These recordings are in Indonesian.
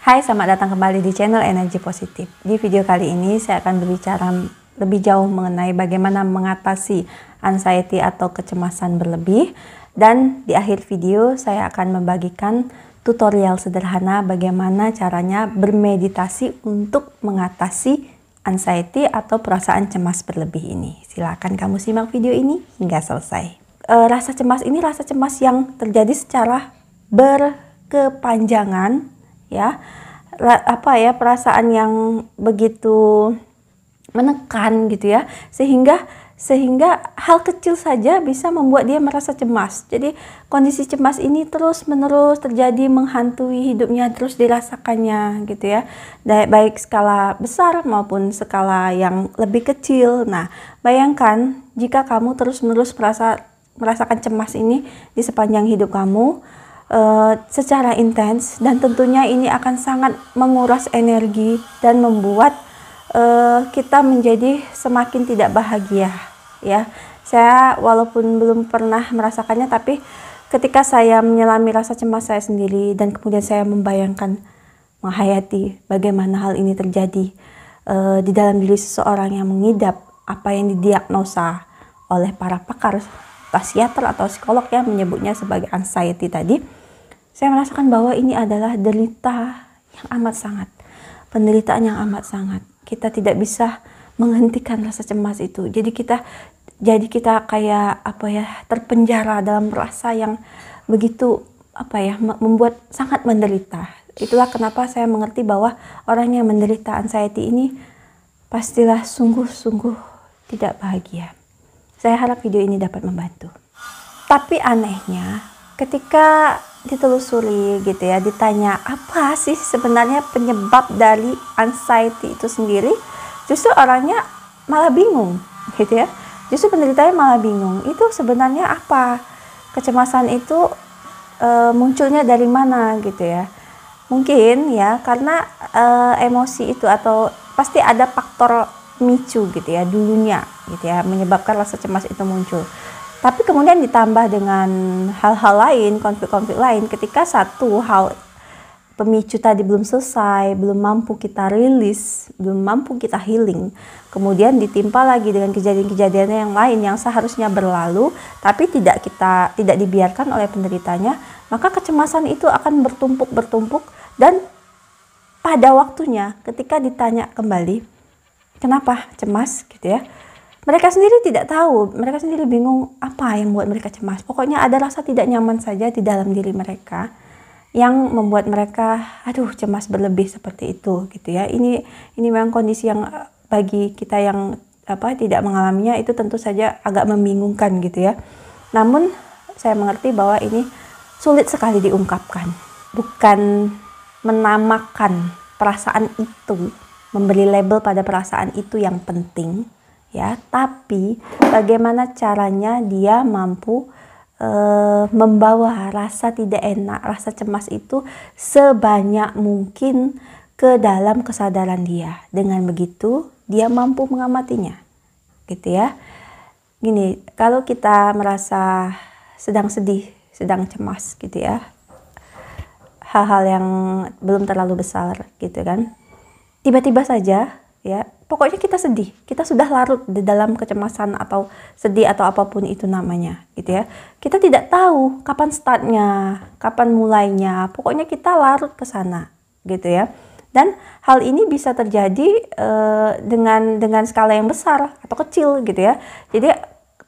Hai, selamat datang kembali di channel Energi Positif. Di video kali ini saya akan berbicara lebih jauh mengenai bagaimana mengatasi anxiety atau kecemasan berlebih. Dan di akhir video saya akan membagikan tutorial sederhana bagaimana caranya bermeditasi untuk mengatasi anxiety atau perasaan cemas berlebih ini. Silakan kamu simak video ini hingga selesai. Rasa cemas ini rasa cemas yang terjadi secara berkepanjangan, ya, perasaan yang begitu menekan gitu ya, sehingga hal kecil saja bisa membuat dia merasa cemas. Jadi kondisi cemas ini terus menerus terjadi, menghantui hidupnya, terus dirasakannya gitu ya, baik skala besar maupun skala yang lebih kecil. Nah, bayangkan jika kamu terus menerus merasakan cemas ini di sepanjang hidup kamu secara intens, dan tentunya ini akan sangat menguras energi dan membuat kita menjadi semakin tidak bahagia, ya. Saya walaupun belum pernah merasakannya, tapi ketika saya menyelami rasa cemas saya sendiri dan kemudian saya membayangkan, menghayati bagaimana hal ini terjadi di dalam diri seseorang yang mengidap apa yang didiagnosa oleh para pakar psikiater atau psikolog yang menyebutnya sebagai anxiety tadi, saya merasakan bahwa ini adalah derita yang amat sangat, penderitaan yang amat sangat. Kita tidak bisa menghentikan rasa cemas itu. Jadi kita kayak terpenjara dalam rasa yang begitu membuat sangat menderita. Itulah kenapa saya mengerti bahwa orang yang menderita anxiety ini pastilah sungguh-sungguh tidak bahagia. Saya harap video ini dapat membantu. Tapi anehnya, ketika ditelusuri gitu ya, ditanya apa sih sebenarnya penyebab dari anxiety itu sendiri, justru orangnya malah bingung gitu ya. Justru penderitanya malah bingung. Itu sebenarnya apa? Kecemasan itu munculnya dari mana gitu ya. Mungkin ya karena emosi itu, atau pasti ada faktor micu gitu ya dulunya gitu ya, menyebabkan rasa cemas itu muncul. Tapi kemudian ditambah dengan hal-hal lain, konflik-konflik lain, ketika satu hal pemicu tadi belum selesai, belum mampu kita rilis, belum mampu kita healing, kemudian ditimpa lagi dengan kejadian-kejadian yang lain yang seharusnya berlalu tapi tidak dibiarkan oleh penderitanya, maka kecemasan itu akan bertumpuk dan pada waktunya ketika ditanya kembali kenapa cemas gitu ya, mereka sendiri tidak tahu, mereka sendiri bingung apa yang membuat mereka cemas. Pokoknya ada rasa tidak nyaman saja di dalam diri mereka yang membuat mereka cemas berlebih seperti itu gitu ya. Ini memang kondisi yang bagi kita yang tidak mengalaminya itu tentu saja agak membingungkan gitu ya. Namun saya mengerti bahwa ini sulit sekali diungkapkan. Bukan menamakan perasaan itu, memberi label pada perasaan itu yang penting ya, tapi bagaimana caranya dia mampu membawa rasa tidak enak, rasa cemas itu sebanyak mungkin ke dalam kesadaran dia. Dengan begitu dia mampu mengamatinya gitu ya. Gini, kalau kita merasa sedang sedih, sedang cemas gitu ya, hal-hal yang belum terlalu besar gitu kan, tiba-tiba saja ya, pokoknya kita sedih, kita sudah larut di dalam kecemasan atau sedih atau apapun itu namanya gitu ya. Kita tidak tahu kapan startnya, kapan mulainya, pokoknya kita larut ke sana gitu ya. Dan hal ini bisa terjadi dengan skala yang besar atau kecil gitu ya. Jadi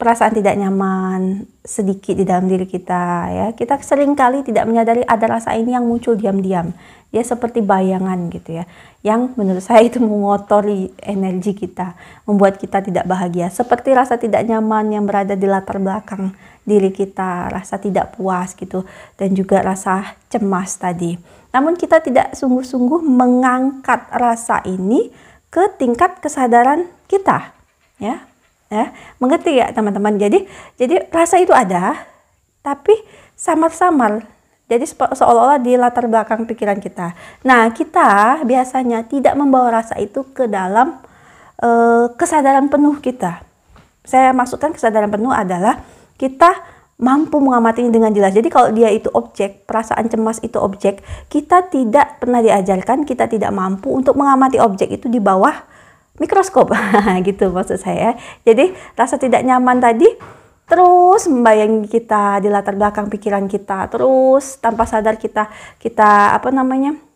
perasaan tidak nyaman sedikit di dalam diri kita ya, kita seringkali tidak menyadari ada rasa ini yang muncul diam-diam. Dia seperti bayangan gitu ya, yang menurut saya itu mengotori energi kita, membuat kita tidak bahagia. Seperti rasa tidak nyaman yang berada di latar belakang diri kita, rasa tidak puas gitu, dan juga rasa cemas tadi. Namun kita tidak sungguh-sungguh mengangkat rasa ini ke tingkat kesadaran kita, ya. Mengerti ya teman-teman? Jadi rasa itu ada, tapi samar-samar. Jadi seolah-olah di latar belakang pikiran kita. Nah, kita biasanya tidak membawa rasa itu ke dalam kesadaran penuh kita. Saya maksudkan kesadaran penuh adalah kita mampu mengamatinya dengan jelas. Jadi kalau dia itu objek, perasaan cemas itu objek, kita tidak pernah diajarkan, kita tidak mampu untuk mengamati objek itu di bawah mikroskop. Gitu maksud saya. Jadi rasa tidak nyaman tadi terus membayangi kita di latar belakang pikiran kita, terus tanpa sadar kita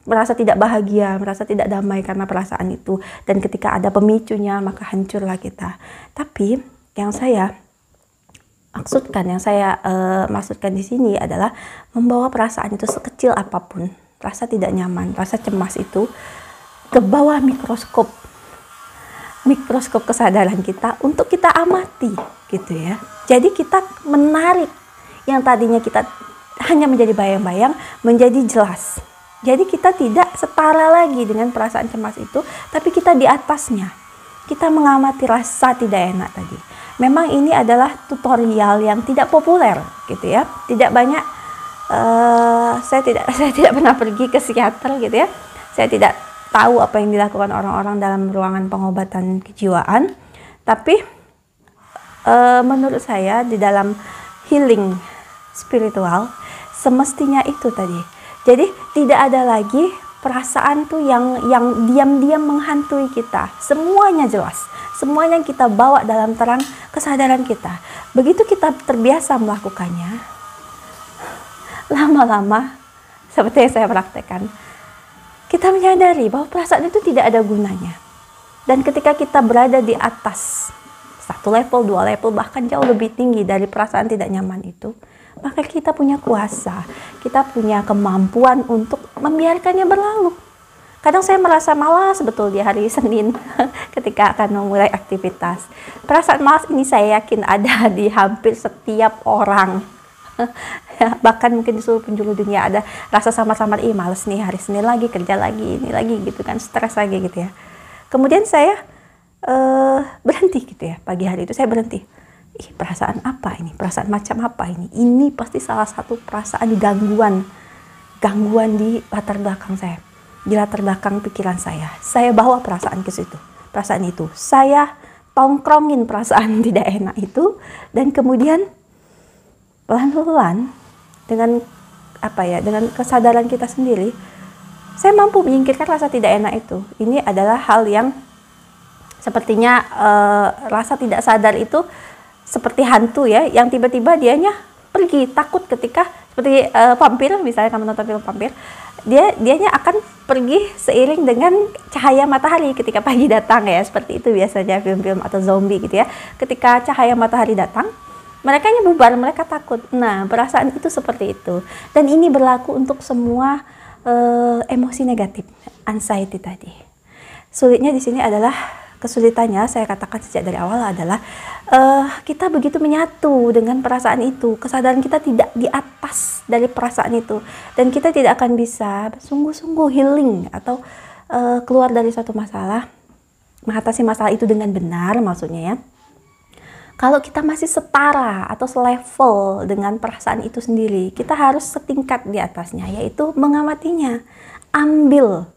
merasa tidak bahagia, merasa tidak damai karena perasaan itu. Dan ketika ada pemicunya, maka hancurlah kita. Tapi yang saya maksudkan di sini adalah membawa perasaan itu sekecil apapun, rasa tidak nyaman, rasa cemas itu ke bawah mikroskop kesadaran kita untuk kita amati, gitu ya. Jadi kita menarik yang tadinya kita hanya menjadi bayang-bayang menjadi jelas. Jadi kita tidak setara lagi dengan perasaan cemas itu, tapi kita di atasnya. Kita mengamati rasa tidak enak tadi. Memang ini adalah tutorial yang tidak populer, gitu ya. Tidak banyak. Saya tidak pernah pergi ke psikiater, gitu ya. Saya tidak tahu apa yang dilakukan orang-orang dalam ruangan pengobatan kejiwaan. Tapi menurut saya di dalam healing spiritual semestinya itu tadi. Jadi tidak ada lagi perasaan tuh yang diam-diam menghantui kita. Semuanya jelas. Semuanya yang kita bawa dalam terang kesadaran kita. Begitu kita terbiasa melakukannya, lama-lama seperti yang saya praktekkan, kita menyadari bahwa perasaan itu tidak ada gunanya. Dan ketika kita berada di atas 1 level, 2 level, bahkan jauh lebih tinggi dari perasaan tidak nyaman itu, maka kita punya kuasa, kita punya kemampuan untuk membiarkannya berlalu. Kadang saya merasa malas betul di hari Senin ketika akan memulai aktivitas. Perasaan malas ini saya yakin ada di hampir setiap orang. Bahkan mungkin di seluruh penjuru dunia ada rasa samar-samar, males nih hari Senin lagi, kerja lagi, ini lagi gitu kan, stres lagi gitu ya. Kemudian saya berhenti gitu ya, pagi hari itu saya berhenti. Perasaan apa ini? Perasaan macam apa ini? Ini pasti salah satu perasaan gangguan di latar belakang saya. Di latar belakang pikiran saya bawa perasaan ke situ, perasaan itu, saya tongkrongin perasaan tidak enak itu, dan kemudian pelan-pelan dengan dengan kesadaran kita sendiri, saya mampu menyingkirkan rasa tidak enak itu. Ini adalah hal yang sepertinya rasa tidak sadar itu seperti hantu ya, yang tiba-tiba dianya pergi, takut ketika seperti vampir, misalnya kamu nonton film vampir, dianya akan pergi seiring dengan cahaya matahari ketika pagi datang ya, seperti itu biasanya film-film atau zombie gitu ya. Ketika cahaya matahari datang, mereka bubar, mereka takut. Nah, perasaan itu seperti itu. Dan ini berlaku untuk semua emosi negatif, anxiety tadi. Sulitnya di sini adalah, kesulitannya saya katakan sejak dari awal adalah kita begitu menyatu dengan perasaan itu, kesadaran kita tidak di atas dari perasaan itu, dan kita tidak akan bisa sungguh-sungguh healing atau keluar dari suatu masalah, mengatasi masalah itu dengan benar maksudnya ya, kalau kita masih setara atau selevel dengan perasaan itu sendiri. Kita harus setingkat di atasnya, yaitu mengamatinya. Ambil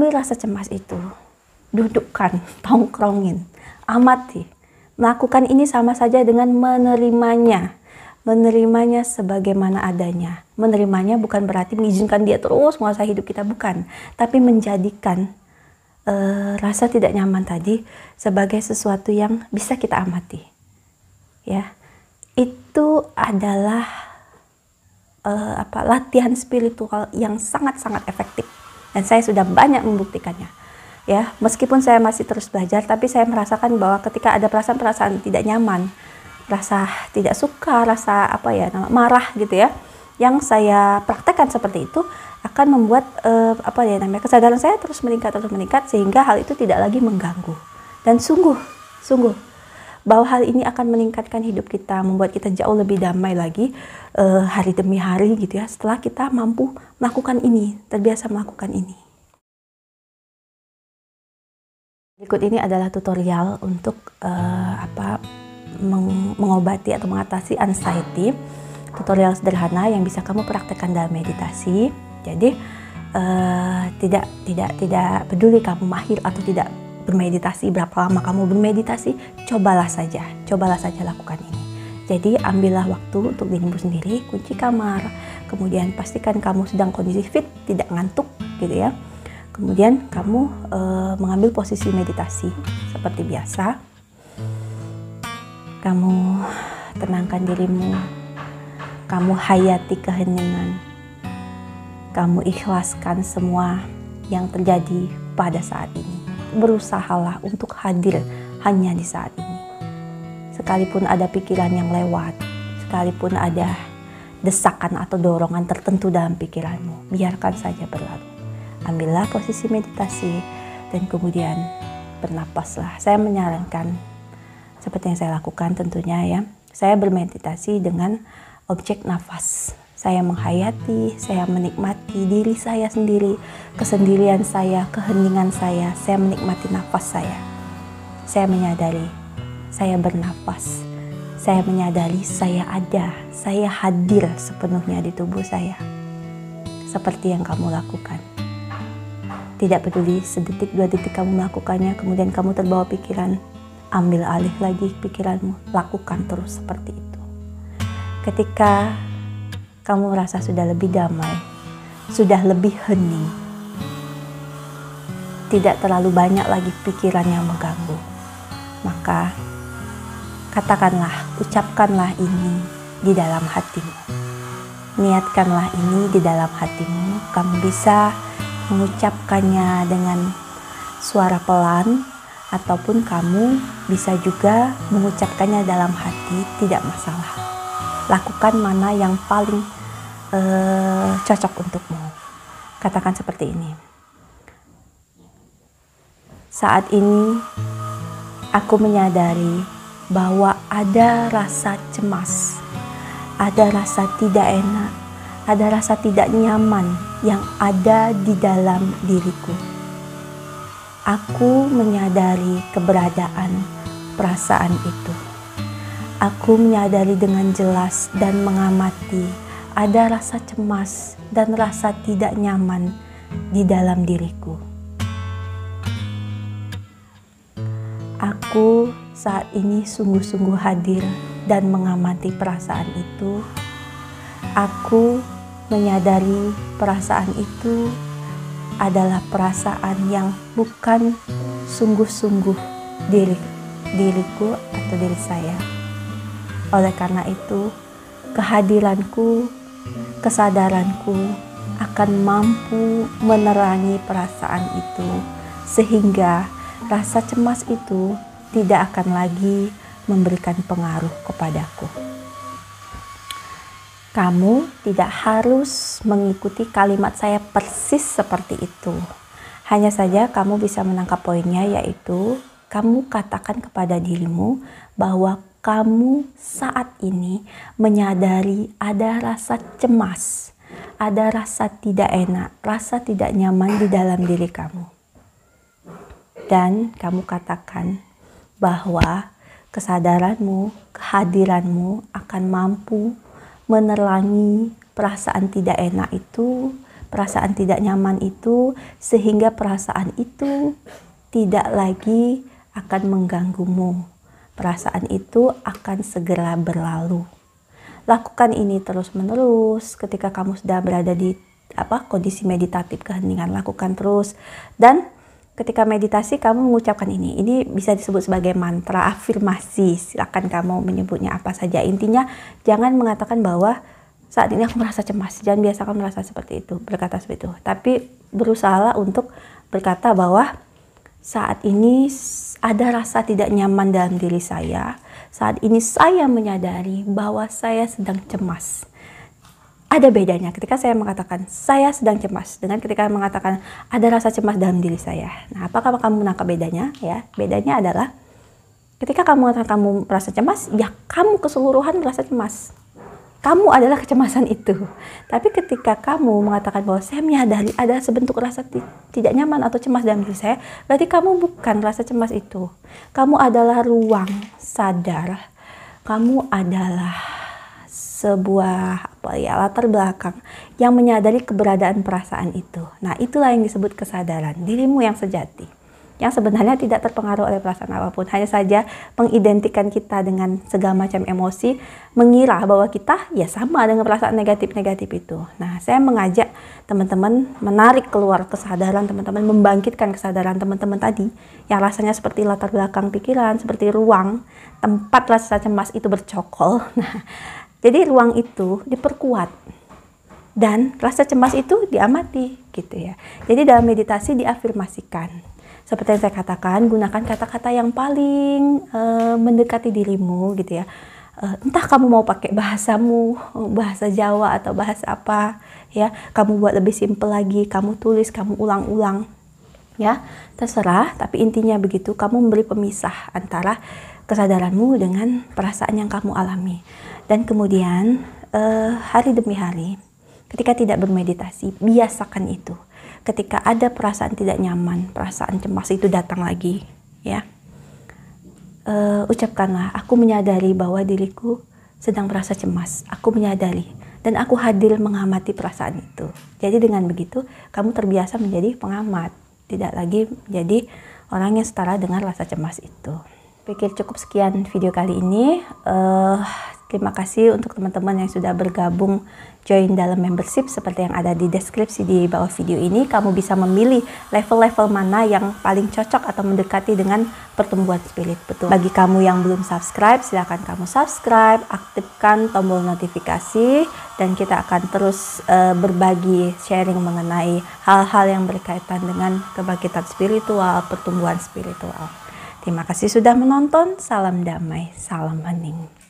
rasa cemas itu, dudukkan, tongkrongin, amati. Melakukan ini sama saja dengan menerimanya sebagaimana adanya. Menerimanya bukan berarti mengizinkan dia terus menguasai hidup kita, bukan. Tapi menjadikan rasa tidak nyaman tadi sebagai sesuatu yang bisa kita amati. Ya, itu adalah latihan spiritual yang sangat-sangat efektif. Dan saya sudah banyak membuktikannya. Ya, meskipun saya masih terus belajar, tapi saya merasakan bahwa ketika ada perasaan-perasaan tidak nyaman, rasa tidak suka, rasa marah gitu ya, yang saya praktekkan seperti itu akan membuat kesadaran saya terus meningkat sehingga hal itu tidak lagi mengganggu. Dan sungguh bahwa hal ini akan meningkatkan hidup kita, membuat kita jauh lebih damai lagi hari demi hari gitu ya, setelah kita mampu melakukan ini, terbiasa melakukan ini. Berikut ini adalah tutorial untuk mengobati atau mengatasi anxiety. Tutorial sederhana yang bisa kamu praktekkan dalam meditasi. Jadi tidak peduli kamu mahir atau tidak bermeditasi, berapa lama kamu bermeditasi, cobalah saja lakukan ini. Jadi ambillah waktu untuk dirimu sendiri, kunci kamar, kemudian pastikan kamu sedang kondisi fit, tidak ngantuk gitu ya. Kemudian kamu mengambil posisi meditasi seperti biasa. Kamu tenangkan dirimu, kamu hayati keheningan, kamu ikhlaskan semua yang terjadi pada saat ini. Berusahalah untuk hadir hanya di saat ini. Sekalipun ada pikiran yang lewat, sekalipun ada desakan atau dorongan tertentu dalam pikiranmu, biarkan saja berlalu. Ambillah posisi meditasi dan kemudian bernapaslah. Saya menyarankan seperti yang saya lakukan tentunya ya. Saya bermeditasi dengan objek nafas. Saya menghayati, saya menikmati diri saya sendiri, kesendirian saya, keheningan saya menikmati nafas saya. Saya menyadari saya bernafas, saya menyadari saya ada, saya hadir sepenuhnya di tubuh saya. Seperti yang kamu lakukan. Tidak peduli sedetik, 2 detik kamu melakukannya, kemudian kamu terbawa pikiran, ambil alih lagi pikiranmu, lakukan terus seperti itu. Ketika kamu merasa sudah lebih damai, sudah lebih hening, tidak terlalu banyak lagi pikiran yang mengganggu, maka katakanlah, ucapkanlah ini di dalam hatimu. Niatkanlah ini di dalam hatimu. Kamu bisa mengucapkannya dengan suara pelan, ataupun kamu bisa juga mengucapkannya dalam hati, tidak masalah. Lakukan mana yang paling cocok untukmu. Katakan seperti ini. Saat ini aku menyadari bahwa ada rasa cemas, ada rasa tidak enak, ada rasa tidak nyaman yang ada di dalam diriku. Aku menyadari keberadaan perasaan itu. Aku menyadari dengan jelas dan mengamati ada rasa cemas dan rasa tidak nyaman di dalam diriku. Aku saat ini sungguh-sungguh hadir dan mengamati perasaan itu. Aku menyadari perasaan itu adalah perasaan yang bukan sungguh-sungguh diriku atau diri saya. Oleh karena itu, kehadiranku, kesadaranku akan mampu menerangi perasaan itu, sehingga rasa cemas itu tidak akan lagi memberikan pengaruh kepadaku. Kamu tidak harus mengikuti kalimat saya persis seperti itu. Hanya saja kamu bisa menangkap poinnya, yaitu kamu katakan kepada dirimu bahwa kamu saat ini menyadari ada rasa cemas, ada rasa tidak enak, rasa tidak nyaman di dalam diri kamu. Dan kamu katakan bahwa kesadaranmu, kehadiranmu akan mampu menerangi perasaan tidak enak itu, perasaan tidak nyaman itu, sehingga perasaan itu tidak lagi akan mengganggumu. Perasaan itu akan segera berlalu. Lakukan ini terus-menerus ketika kamu sudah berada di kondisi meditatif keheningan. Lakukan terus, dan ketika meditasi kamu mengucapkan ini bisa disebut sebagai mantra, afirmasi, silakan kamu menyebutnya apa saja. Intinya jangan mengatakan bahwa saat ini aku merasa cemas, jangan biasakan merasa seperti itu, berkata seperti itu. Tapi berusahalah untuk berkata bahwa saat ini ada rasa tidak nyaman dalam diri saya, saat ini saya menyadari bahwa saya sedang cemas. Ada bedanya ketika saya mengatakan saya sedang cemas dengan ketika mengatakan ada rasa cemas dalam diri saya. Nah, apakah kamu menangkap bedanya? Ya, bedanya adalah ketika kamu mengatakan kamu merasa cemas, ya kamu keseluruhan merasa cemas. Kamu adalah kecemasan itu. Tapi ketika kamu mengatakan bahwa saya menyadari ada sebentuk rasa tidak nyaman atau cemas dalam diri saya, berarti kamu bukan rasa cemas itu. Kamu adalah ruang sadar. Kamu adalah sebuah latar belakang yang menyadari keberadaan perasaan itu. Nah, itulah yang disebut kesadaran, dirimu yang sejati. yang sebenarnya tidak terpengaruh oleh perasaan apapun. Hanya saja mengidentikan kita dengan segala macam emosi, mengira bahwa kita ya sama dengan perasaan negatif-negatif itu. Nah, saya mengajak teman-teman menarik keluar kesadaran teman-teman, membangkitkan kesadaran teman-teman tadi yang rasanya seperti latar belakang pikiran, seperti ruang tempat rasa cemas itu bercokol. Nah, jadi ruang itu diperkuat dan rasa cemas itu diamati gitu ya. Jadi dalam meditasi diafirmasikan. Seperti yang saya katakan, gunakan kata-kata yang paling mendekati dirimu gitu ya. Entah kamu mau pakai bahasamu, bahasa Jawa atau bahasa apa ya. Kamu buat lebih simpel lagi, kamu tulis, kamu ulang-ulang ya. Terserah, tapi intinya begitu, kamu memberi pemisah antara kesadaranmu dengan perasaan yang kamu alami. Dan kemudian hari demi hari, ketika tidak bermeditasi, biasakan itu. Ketika ada perasaan tidak nyaman, perasaan cemas itu datang lagi, ya, ucapkanlah, aku menyadari bahwa diriku sedang merasa cemas. Aku menyadari dan aku hadir mengamati perasaan itu. Jadi dengan begitu, kamu terbiasa menjadi pengamat, tidak lagi menjadi orang yang setara dengan rasa cemas itu. Pikir cukup sekian video kali ini. Terima kasih untuk teman-teman yang sudah bergabung join dalam membership seperti yang ada di deskripsi di bawah video ini. Kamu bisa memilih level-level mana yang paling cocok atau mendekati dengan pertumbuhan spirit. Betul. Bagi kamu yang belum subscribe, silakan kamu subscribe, aktifkan tombol notifikasi, dan kita akan terus berbagi sharing mengenai hal-hal yang berkaitan dengan kebangkitan spiritual, pertumbuhan spiritual. Terima kasih sudah menonton. Salam damai, salam hening.